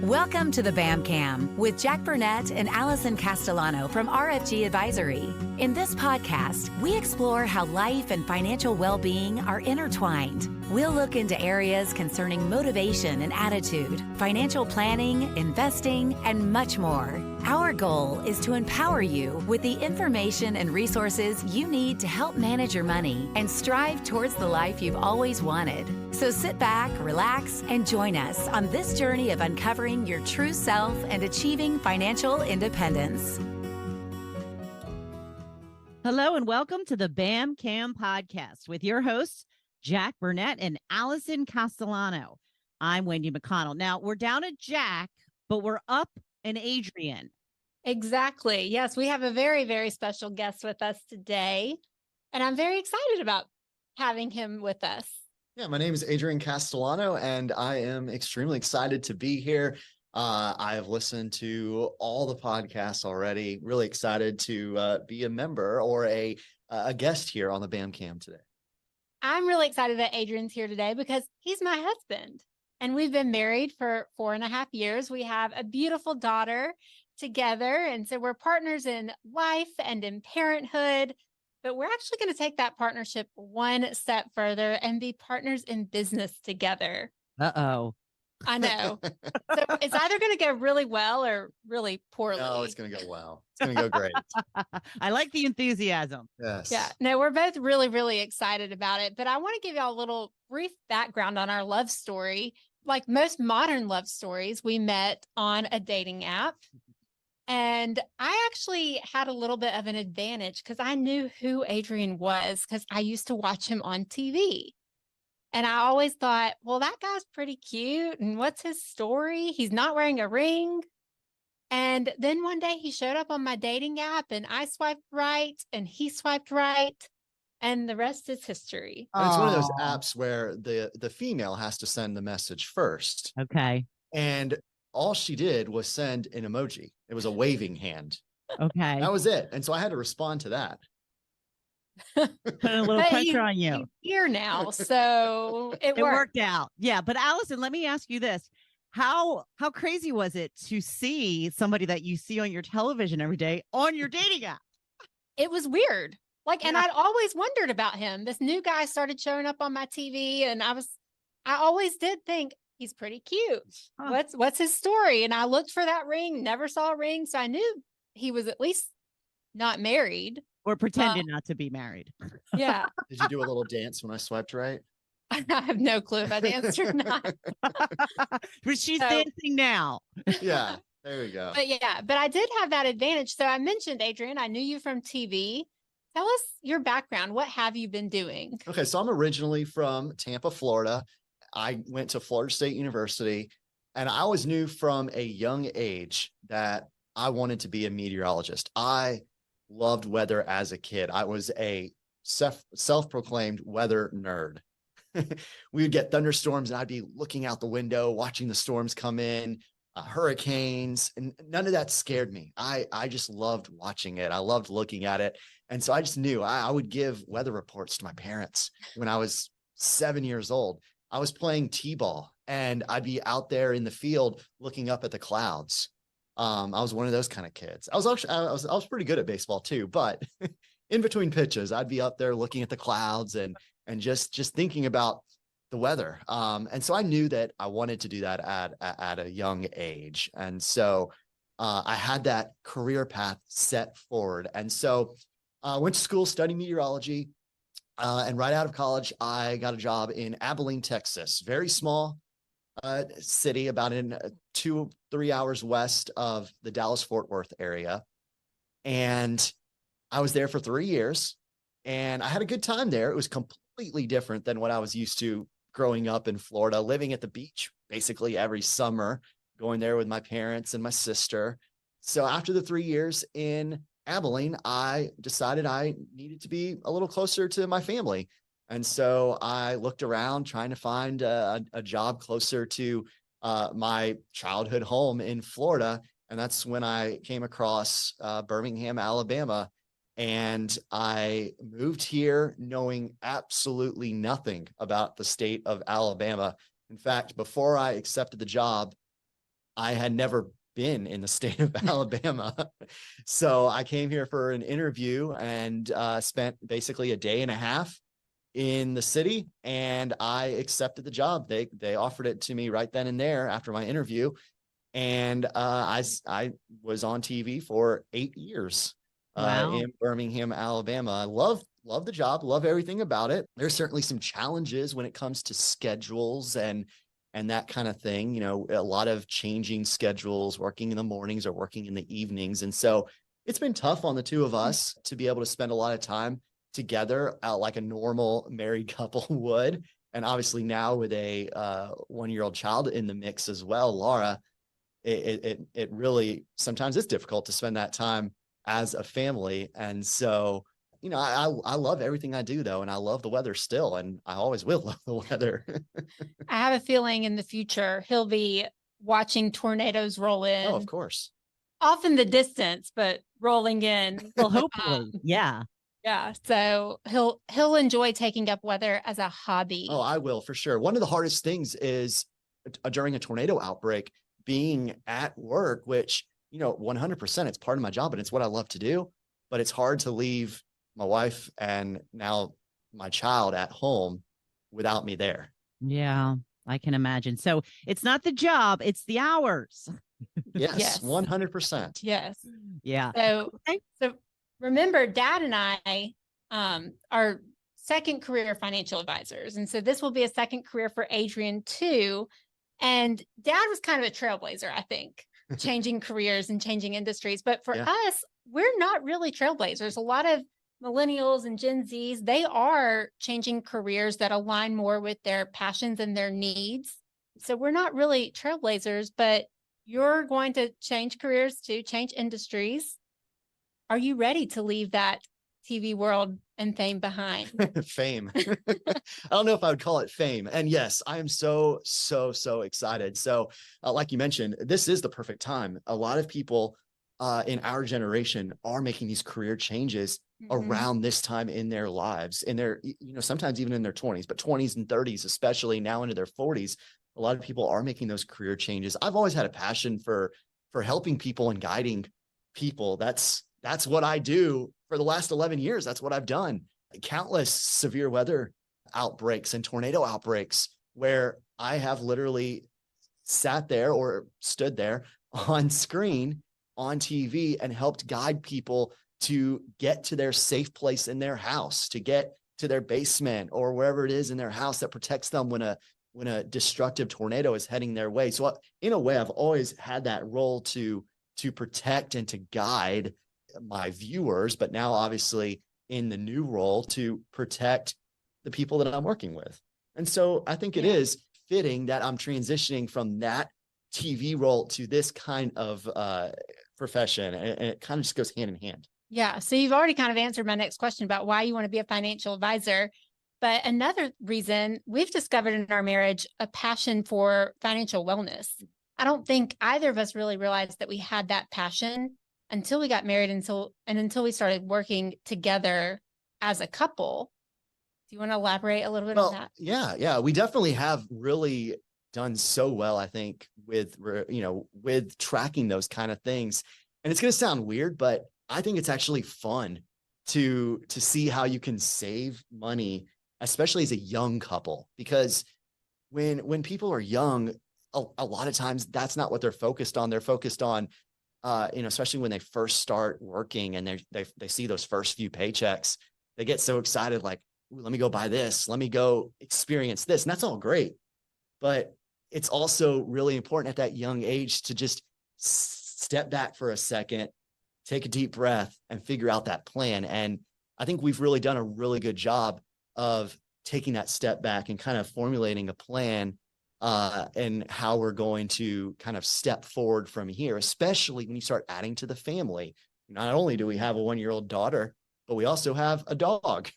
Welcome to the BamCam with Jack Burnett and Alison Castellano from RFG Advisory. In this podcast, we explore how life and financial well-being are intertwined. We'll look into areas concerning motivation and attitude, financial planning, investing, and much more. Our goal is to empower you with the information and resources you need to help manage your money and strive towards the life you've always wanted. So sit back, relax, and join us on this journey of uncovering your true self and achieving financial independence. Hello and welcome to the BamCam podcast with your hosts, Jack Burnett and Alison Castellano. I'm Wendy McConnell. Now, we're down at Jack, but we're up in Adrian. Exactly. Yes, we have a very, very special guest with us today, and I'm very excited about having him with us. Yeah, my name is Adrian Castellano, and I am extremely excited to be here. I have listened to all the podcasts already. Really excited to be a member or a guest here on the BamCam today. I'm really excited that Adrian's here today because he's my husband, and we've been married for 4.5 years. We have a beautiful daughter together, and so we're partners in life and in parenthood. But we're actually going to take that partnership one step further and be partners in business together. Uh-oh. I know. So it's either going to go really well or really poorly. No, it's going to go well. It's going to go great. I like the enthusiasm. Yes. Yeah. No, we're both really, really excited about it. But I want to give y'all a little brief background on our love story. Like most modern love stories, we met on a dating app. And I actually had a little bit of an advantage because I knew who Adrian was because I used to watch him on TV. And I always thought, well, that guy's pretty cute. And what's his story? He's not wearing a ring. And then one day he showed up on my dating app and I swiped right and he swiped right. And the rest is history. And it's one of those apps where the female has to send the message first. Okay. And all she did was send an emoji. It was a waving hand. Okay. That was it. And so I had to respond to that. Put a little pressure on you. He's here now, so it worked out. Yeah. But Alison, let me ask you this. How crazy was it to see somebody that you see on your television every day on your dating app? It was weird. And I'd always wondered about him. This new guy started showing up on my TV, and I always did think he's pretty cute. Huh. What's his story? And I looked for that ring, never saw a ring, so I knew he was at least not married. Or pretended not to be married. Yeah. Did you do a little dance when I swiped right? I have no clue if I danced or not. But she's dancing now. Yeah, there we go. But I did have that advantage. So I mentioned, Adrian, I knew you from TV. Tell us your background. What have you been doing? Okay, so I'm originally from Tampa, Florida. I went to Florida State University, and I always knew from a young age that I wanted to be a meteorologist. I loved weather as a kid. I was a self-proclaimed weather nerd. We would get thunderstorms and I'd be looking out the window, watching the storms come in, hurricanes, and none of that scared me. I just loved watching it. I loved looking at it. And so I just knew I would give weather reports to my parents when I was 7 years old. I was playing t-ball and I'd be out there in the field looking up at the clouds. I was one of those kind of kids. I was pretty good at baseball too, but in between pitches, I'd be up there looking at the clouds and just thinking about the weather. And so I knew that I wanted to do that at a young age. And so I had that career path set forward. And so I went to school, studied meteorology, and right out of college, I got a job in Abilene, Texas, very small city, about 2-3 hours west of the Dallas-Fort Worth area. And I was there for 3 years and I had a good time there. It was completely different than what I was used to growing up in Florida, living at the beach basically every summer, going there with my parents and my sister. So after the 3 years in Abilene, I decided I needed to be a little closer to my family. And so I looked around trying to find a job closer to my childhood home in Florida. And that's when I came across Birmingham, Alabama. And I moved here knowing absolutely nothing about the state of Alabama. In fact, before I accepted the job, I had never been in the state of Alabama. So I came here for an interview and spent basically a day and a half in the city, and I accepted the job. They offered it to me right then and there after my interview. And I was on TV for 8 years in Birmingham, Alabama. I love the job, love everything about it. There's certainly some challenges when it comes to schedules and that kind of thing. You know, a lot of changing schedules, working in the mornings or working in the evenings. And so it's been tough on the two of us to be able to spend a lot of time together like a normal married couple would. And obviously now with a 1-year-old child in the mix as well, Laura, it really sometimes it's difficult to spend that time as a family. And so, you know, I love everything I do though, and I love the weather still, and I always will love the weather. I have a feeling in the future he'll be watching tornadoes roll in. Oh, of course. Off in the distance, but rolling in. Well, hopefully. Yeah. Yeah. So he'll enjoy taking up weather as a hobby. Oh, I will for sure. One of the hardest things is during a tornado outbreak, being at work, which, you know, 100% it's part of my job and it's what I love to do, but it's hard to leave my wife and now my child at home without me there. Yeah, I can imagine. So it's not the job, it's the hours. Yes. 100%. Yes. Yeah. So remember, Dad and I are second career financial advisors. And so this will be a second career for Adrian too. And Dad was kind of a trailblazer, I think, changing careers and changing industries. But for us, we're not really trailblazers. A lot of millennials and Gen Zs, they are changing careers that align more with their passions and their needs. So we're not really trailblazers, but you're going to change careers to change industries. Are you ready to leave that TV world and fame behind? Fame. I don't know if I would call it fame. And yes, I am so excited. So like you mentioned, this is the perfect time. A lot of people in our generation are making these career changes around this time in their lives, in their, you know, sometimes even in their 20s, but 20s and 30s, especially now into their 40s. A lot of people are making those career changes. I've always had a passion for helping people and guiding people. That's what I do for the last 11 years. That's what I've done. Countless severe weather outbreaks and tornado outbreaks where I have literally sat there or stood there on screen on TV and helped guide people to get to their safe place in their house, to get to their basement or wherever it is in their house that protects them when a destructive tornado is heading their way. So in a way, I've always had that role to protect and to guide my viewers, but now obviously in the new role to protect the people that I'm working with. And so I think it is fitting that I'm transitioning from that TV role to this kind of profession. And it kind of just goes hand in hand. Yeah. So you've already kind of answered my next question about why you want to be a financial advisor. But another reason, we've discovered in our marriage a passion for financial wellness. I don't think either of us really realized that we had that passion until we got married, until we started working together as a couple. Do you want to elaborate a little bit on that? Yeah. We definitely have really done so well, I think, with tracking those kind of things. And it's going to sound weird, but I think it's actually fun to see how you can save money, especially as a young couple, because when people are young, a lot of times that's not what they're focused on. They're focused on, especially when they first start working and they see those first few paychecks, they get so excited, like, let me go buy this, let me go experience this. And that's all great. But it's also really important at that young age to just step back for a second, take a deep breath and figure out that plan. And I think we've really done a really good job of taking that step back and kind of formulating a plan and how we're going to kind of step forward from here, especially when you start adding to the family. Not only do we have a 1-year-old daughter, but we also have a dog.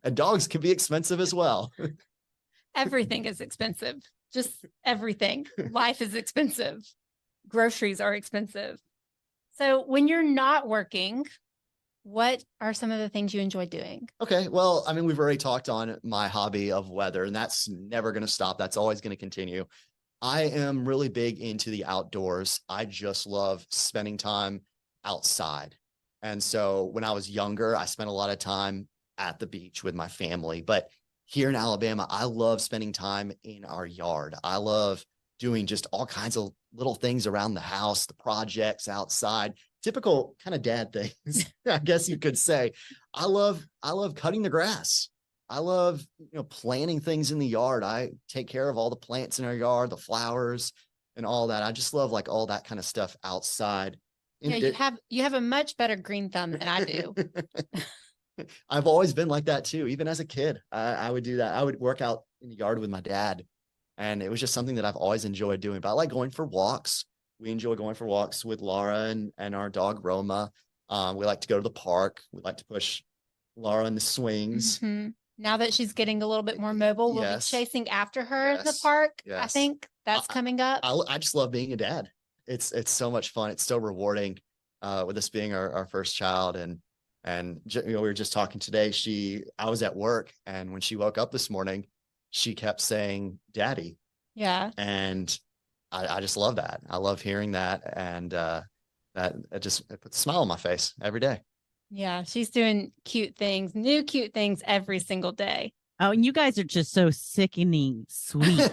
And dogs can be expensive as well. Everything is expensive. Just everything. Life is expensive. Groceries are expensive. So when you're not working, what are some of the things you enjoy doing? Okay. Well, I mean, we've already talked on my hobby of weather, and that's never going to stop. That's always going to continue. I am really big into the outdoors. I just love spending time outside. And so when I was younger, I spent a lot of time at the beach with my family. But here in Alabama, I love spending time in our yard. I love doing just all kinds of little things around the house, the projects outside, typical kind of dad things, I guess you could say. I love cutting the grass. I love, planting things in the yard. I take care of all the plants in our yard, the flowers and all that. I just love like all that kind of stuff outside. Yeah, you have a much better green thumb than I do. I've always been like that too. Even as a kid, I would do that. I would work out in the yard with my dad, and it was just something that I've always enjoyed doing. But I like going for walks. We enjoy going for walks with Laura and our dog Roma. We like to go to the park. We like to push Laura in the swings. Mm-hmm. Now that she's getting a little bit more mobile, we'll be chasing after her in the park. Yes. I think that's coming up. I just love being a dad. It's so much fun. It's so rewarding with this being our first child. And we were just talking today. I was at work, and when she woke up this morning, she kept saying, "Daddy." Yeah. And I just love that. I love hearing that. And it puts a smile on my face every day. Yeah, she's doing new cute things every single day. Oh, and you guys are just so sickening sweet.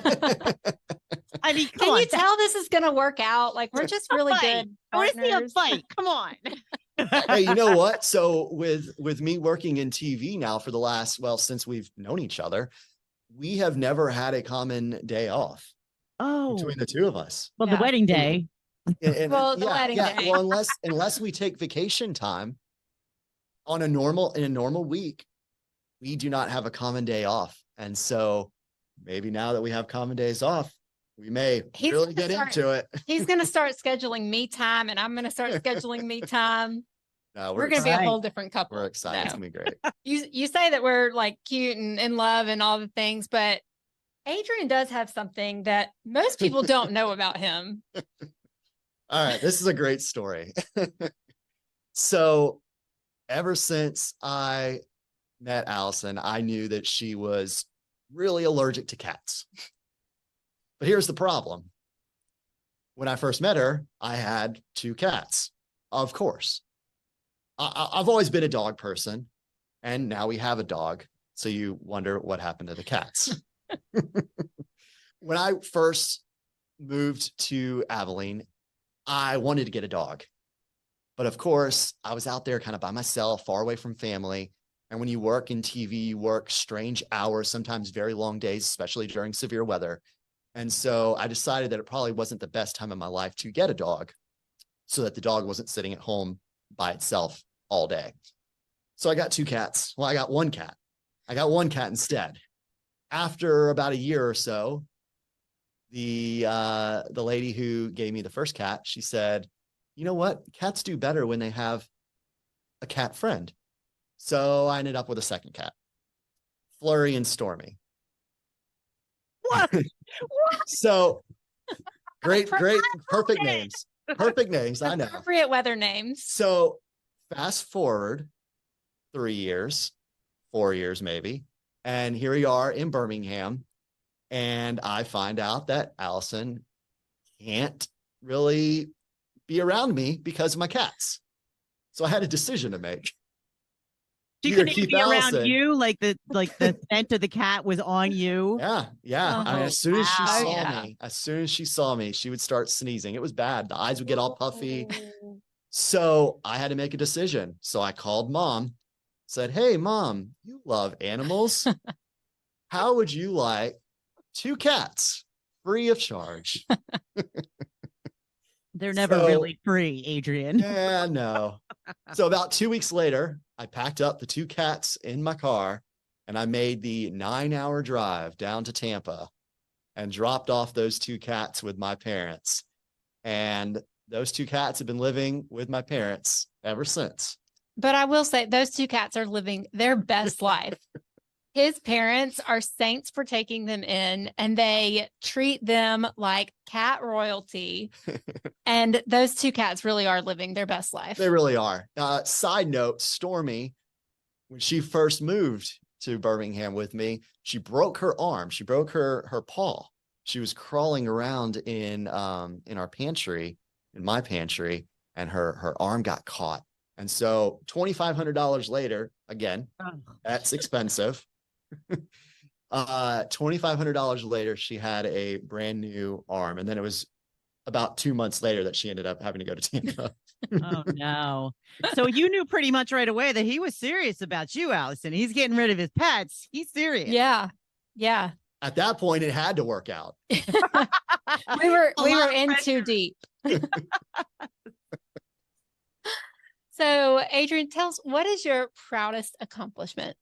I mean, can you tell this is going to work out? Like, we're just really good partners. Where's the fight? Come on. Hey, you know what? So with me working in TV now for the last, since we've known each other, we have never had a common day off. Oh, between the two of us. Well, the wedding day. The wedding day. Well, unless we take vacation time in a normal week, we do not have a common day off. And so maybe now that we have common days off, we may really get into it. He's going to start scheduling me time, and I'm going to start scheduling me time. No, we're going to be a whole different couple. We're excited. No. It's going to be great. You say that we're like cute and in love and all the things, but Adrian does have something that most people don't know about him. All right. This is a great story. So ever since I met Alison, I knew that she was really allergic to cats. But here's the problem. When I first met her, I had 2 cats, of course. I've always been a dog person, and now we have a dog. So you wonder what happened to the cats. When I first moved to Abilene, I wanted to get a dog. But of course, I was out there kind of by myself, far away from family. And when you work in TV, you work strange hours, sometimes very long days, especially during severe weather. And so I decided that it probably wasn't the best time of my life to get a dog, so that the dog wasn't sitting at home by itself all day. So I got 2 cats. Well, I got 1 cat. I got 1 cat instead. After about a year or so, the lady who gave me the first cat, she said, "You know what? Cats do better when they have a cat friend." So I ended up with a second cat, Flurry and Stormy. What? So great, perfect names. Perfect names. I know. Appropriate weather names. So fast forward 3 years, 4 years maybe, and here we are in Birmingham, and I find out that Alison can't really be around me because of my cats. So I had a decision to make. She couldn't be around you, like the scent of the cat was on you. Yeah. Oh, I mean, as soon as she saw me, she would start sneezing. It was bad. The eyes would get all puffy. So I had to make a decision. So I called Mom, said, "Hey, Mom, you love animals. How would you like 2 cats free of charge?" They're never really free, Adrian. Yeah, no. So about 2 weeks later, I packed up the 2 cats in my car, and I made the 9-hour drive down to Tampa and dropped off those 2 cats with my parents. And those 2 cats have been living with my parents ever since. But I will say those 2 cats are living their best life. His parents are saints for taking them in, and they treat them like cat royalty. And those 2 cats really are living their best life. They really are. Side note, Stormy, when she first moved to Birmingham with me, she broke her arm. She broke her paw. she was crawling around in our pantry, in my pantry, and her arm got caught. And so $2,500 later, again, that's expensive. $2,500 later, she had a brand new arm. And then it was about 2 months later that she ended up having to go to Tampa. Oh no. So you knew pretty much right away that he was serious about you, Alison. He's getting rid of his pets. He's serious. Yeah. Yeah. At that point, it had to work out. We were in too deep. So, Adrian, tell us, what is your proudest accomplishment?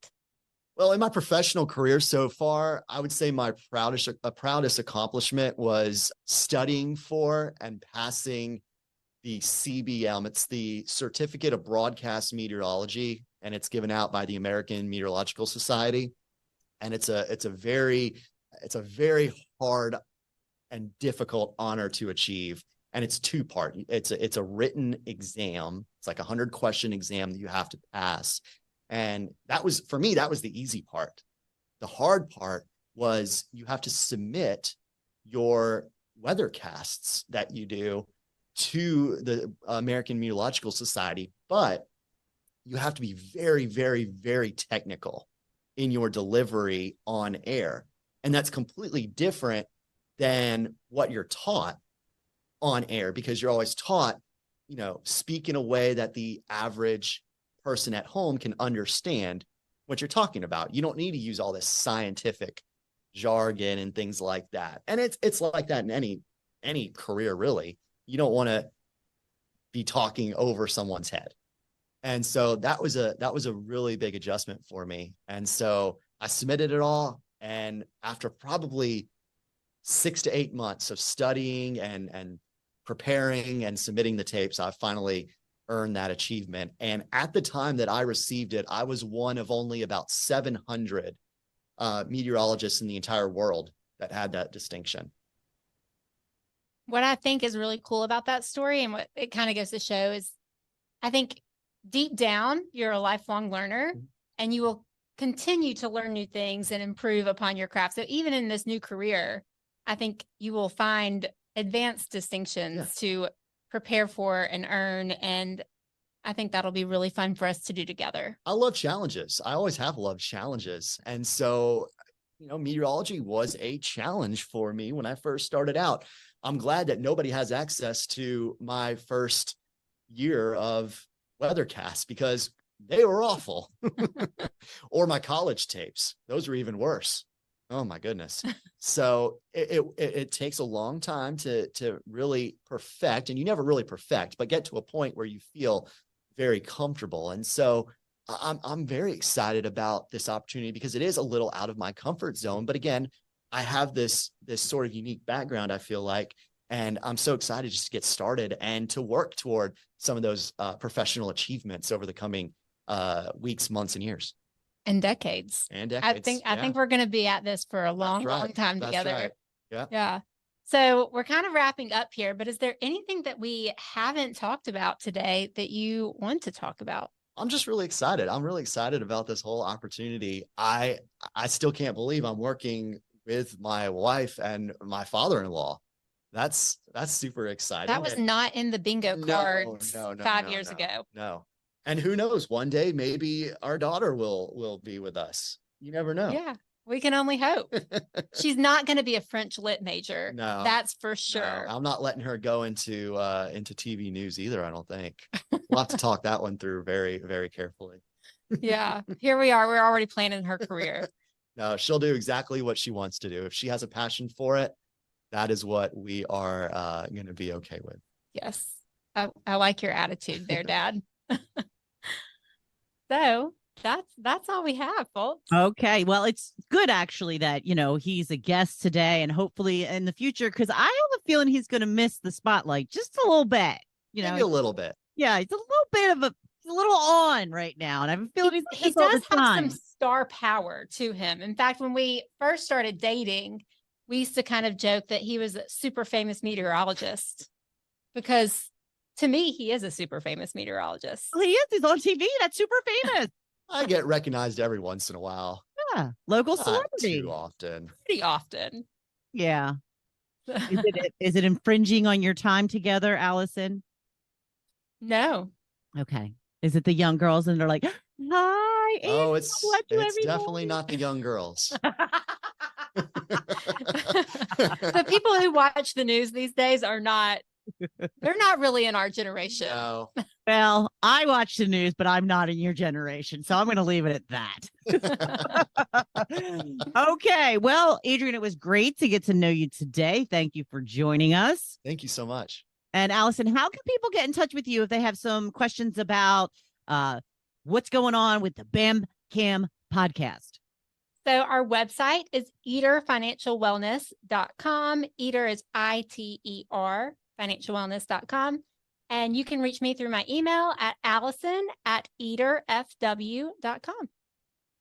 Well, in my professional career so far, I would say my proudest accomplishment was studying for and passing the CBM. It's the Certificate of Broadcast Meteorology, and it's given out by the American Meteorological Society. And it's a very hard and difficult honor to achieve. And it's two-part. It's a written exam. It's like a 100-question exam that you have to pass. And that was, for me, that was the easy part. The hard part was you have to submit your weathercasts that you do to the American Meteorological Society, but you have to be very, very, very technical in your delivery on air. And that's completely different than what you're taught on air, because you're always taught, speak in a way that the average person at home can understand what you're talking about. You don't need to use all this scientific jargon and things like that. And it's like that in any career, really. You don't want to be talking over someone's head. And so that was a really big adjustment for me. And so I submitted it all. And after probably 6 to 8 months of studying and preparing and submitting the tapes, I finally earned that achievement. And at the time that I received it, I was one of only about 700 meteorologists in the entire world that had that distinction. What I think is really cool about that story, and what it kind of goes to show, is I think deep down, you're a lifelong learner, and you will continue to learn new things and improve upon your craft. So even in this new career, I think you will find advanced distinctions to prepare for and earn. And I think that'll be really fun for us to do together. I love challenges. I always have loved challenges. And so, meteorology was a challenge for me when I first started out. I'm glad that nobody has access to my first year of weathercasts, because they were awful. Or my college tapes. Those were even worse. Oh my goodness. So it takes a long time to really perfect, and you never really perfect, but get to a point where you feel very comfortable. And so I'm very excited about this opportunity, because it is a little out of my comfort zone. But again, I have this sort of unique background, I feel like, and I'm so excited just to get started and to work toward some of those professional achievements over the coming weeks, months, and years. And decades. I think we're going to be at this for a long time together. Right. Yeah. Yeah. So we're kind of wrapping up here, but is there anything that we haven't talked about today that you want to talk about? I'm just really excited. I'm really excited about this whole opportunity. I still can't believe I'm working with my wife and my father-in-law. That's super exciting. That was not in the bingo cards 5 years ago. No. And who knows, one day, maybe our daughter will be with us. You never know. Yeah, we can only hope. She's not going to be a French lit major. No, that's for sure. No, I'm not letting her go into TV news either, I don't think. We'll have to talk that one through very, very carefully. Yeah, here we are. We're already planning her career. No, she'll do exactly what she wants to do. If she has a passion for it, that is what we are going to be okay with. Yes. I like your attitude there, Dad. So that's all we have, folks. Okay. Well, it's good actually that, he's a guest today, and hopefully in the future, because I have a feeling he's going to miss the spotlight just a little bit. Maybe a little bit. Yeah. It's a little bit of a little on right now. And I have a feeling he does have some star power to him. In fact, when we first started dating, we used to kind of joke that he was a super famous meteorologist, because to me, he is a super famous meteorologist. Well, he is. He's on TV. That's super famous. I get recognized every once in a while. Yeah. Local Not celebrity. too often. Pretty often. Yeah. Is it infringing on your time together, Alison? No. Okay. Is it the young girls and they're like, hi, Adrian, Oh, I'll it's watch you it's every definitely morning." not the young girls. The people who watch the news these days they're not really in our generation. No. Well, I watch the news, but I'm not in your generation, so I'm going to leave it at that. Okay. Well, Adrian, it was great to get to know you today. Thank you for joining us. Thank you so much. And Alison, how can people get in touch with you if they have some questions about what's going on with the BamCam podcast? So our website is eaterfinancialwellness.com. Eater is ITER, financialwellness.com. And you can reach me through my email at allison@eaterfw.com.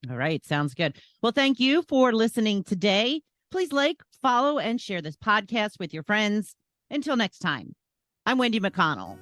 All right. Sounds good. Well, thank you for listening today. Please like, follow, and share this podcast with your friends. Until next time, I'm Wendy McConnell.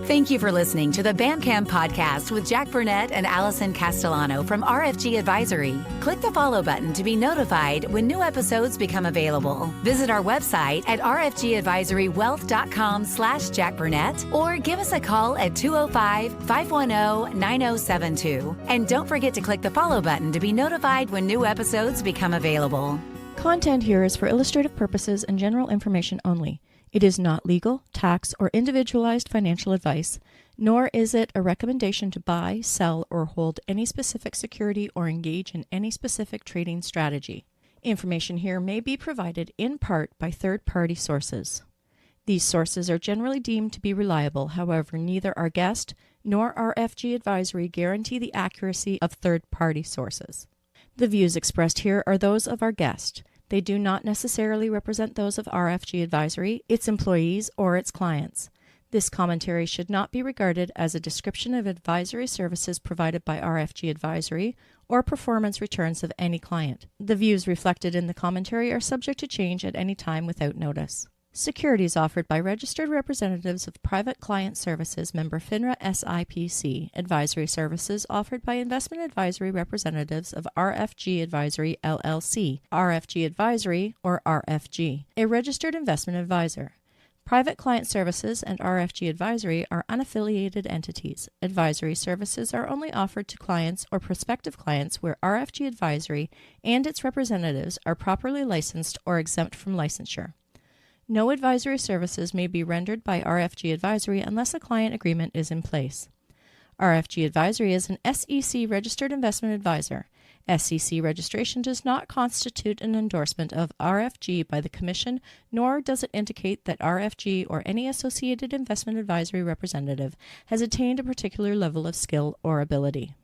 Thank you for listening to the BamCam podcast with Jack Burnett and Alison Castellano from RFG Advisory. Click the follow button to be notified when new episodes become available. Visit our website at rfgadvisorywealth.com/Jack Burnett or give us a call at 205-510-9072. And don't forget to click the follow button to be notified when new episodes become available. Content here is for illustrative purposes and general information only. It is not legal, tax, or individualized financial advice, nor is it a recommendation to buy, sell, or hold any specific security or engage in any specific trading strategy. Information here may be provided in part by third-party sources. These sources are generally deemed to be reliable. However, neither our guest nor RFG Advisory guarantee the accuracy of third-party sources. The views expressed here are those of our guest. They do not necessarily represent those of RFG Advisory, its employees, or its clients. This commentary should not be regarded as a description of advisory services provided by RFG Advisory or performance returns of any client. The views reflected in the commentary are subject to change at any time without notice. Securities offered by registered representatives of Private Client Services member FINRA SIPC. Advisory services offered by investment advisory representatives of RFG Advisory LLC, RFG Advisory, or RFG, a registered investment advisor. Private Client Services and RFG Advisory are unaffiliated entities. Advisory services are only offered to clients or prospective clients where RFG Advisory and its representatives are properly licensed or exempt from licensure. No advisory services may be rendered by RFG Advisory unless a client agreement is in place. RFG Advisory is an SEC registered investment advisor. SEC registration does not constitute an endorsement of RFG by the Commission, nor does it indicate that RFG or any associated investment advisory representative has attained a particular level of skill or ability.